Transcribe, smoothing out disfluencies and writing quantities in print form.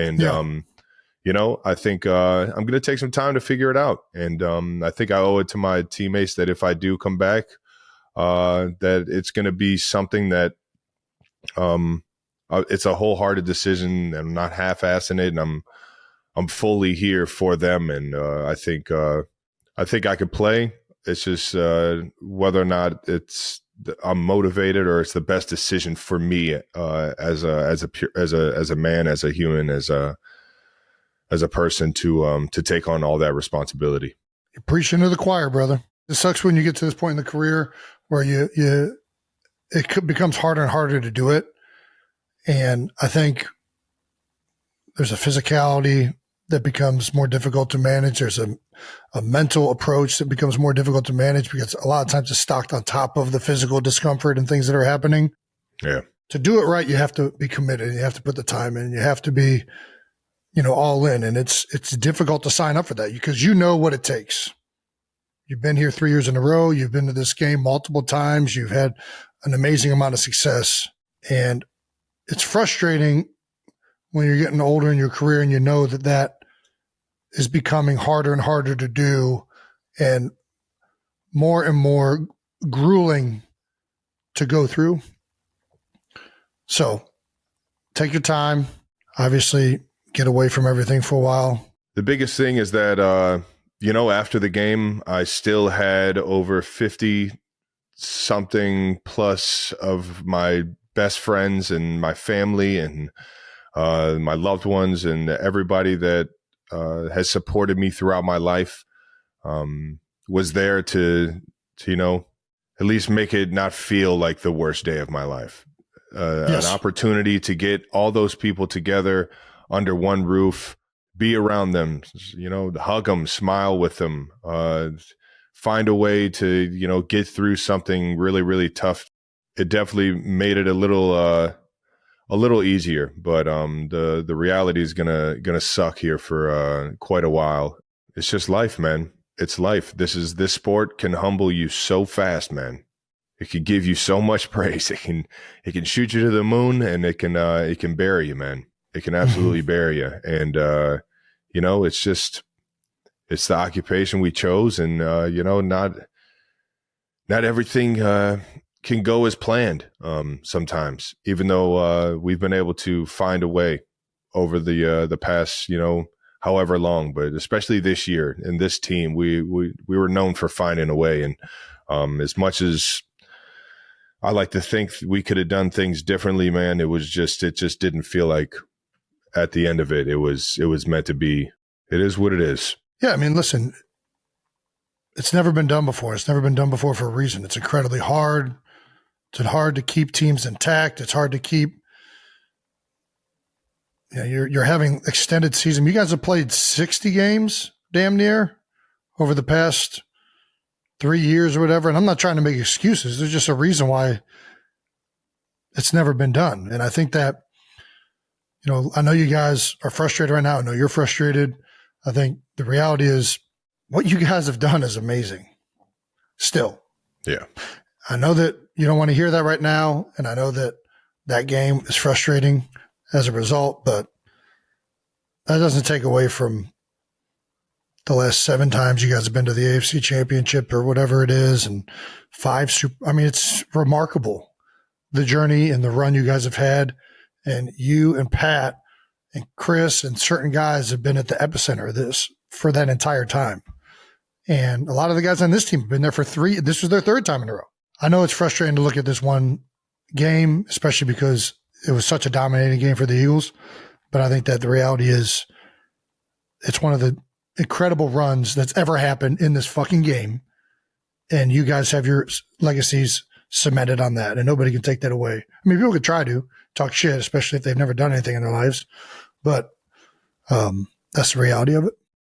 And, I think I'm going to take some time to figure it out. And I think I owe it to my teammates that if I do come back, that it's going to be something that it's a wholehearted decision. I'm not half-assing it, and I'm fully here for them. And I think I could play. It's just whether or not I'm motivated or it's the best decision for me as a man, as a human, as a person to take on all that responsibility. You're preaching to the choir, brother. It sucks when you get to this point in the career where it becomes harder and harder to do it. And I think there's a physicality that becomes more difficult to manage. There's a mental approach that becomes more difficult to manage because a lot of times it's stocked on top of the physical discomfort and things that are happening. Yeah. To do it right, you have to be committed. You have to put the time in. You have to be, all in. And it's difficult to sign up for that because you know what it takes. You've been here 3 years in a row. You've been to this game multiple times. You've had an amazing amount of success. And it's frustrating when you're getting older in your career and you know that is becoming harder and harder to do and more grueling to go through. So take your time. Obviously, get away from everything for a while. The biggest thing is that, after the game, I still had over 50 something plus of my best friends and my family and my loved ones and everybody that has supported me throughout my life was there to at least make it not feel like the worst day of my life. Yes. An opportunity to get all those people together under one roof, be around them, hug them, smile with them, find a way to, get through something really, really tough. It definitely made it a little easier, but the reality is gonna suck here for quite a while. It's just life, man. It's life. This sport can humble you so fast, man. It can give you so much praise. It can shoot you to the moon, and it can bury you, man. It can absolutely bury you. And it's the occupation we chose, and not everything can go as planned sometimes, even though we've been able to find a way over the past, however long, but especially this year and this team, we were known for finding a way. And as much as I like to think we could have done things differently, man, it just didn't feel like at the end of it was meant to be. It is what it is. Yeah. I mean, listen, it's never been done before. It's never been done before for a reason. It's incredibly hard. It's hard to keep teams intact. It's hard to keep, you're having extended season. You guys have played 60 games damn near over the past 3 years or whatever. And I'm not trying to make excuses. There's just a reason why it's never been done. And I think that, I know you guys are frustrated right now. I know you're frustrated. I think the reality is what you guys have done is amazing still. Yeah. I know that you don't want to hear that right now, and I know that game is frustrating as a result, but that doesn't take away from the last 7 times you guys have been to the AFC Championship or whatever it is, and 5 it's remarkable, the journey and the run you guys have had, and you and Pat and Chris and certain guys have been at the epicenter of this for that entire time. And a lot of the guys on this team have been there for 3. This was their 3rd time in a row. I know it's frustrating to look at this one game, especially because it was such a dominating game for the Eagles. But I think that the reality is it's one of the incredible runs that's ever happened in this fucking game. And you guys have your legacies cemented on that, and nobody can take that away. I mean, people could try to talk shit, especially if they've never done anything in their lives. But that's the reality of it.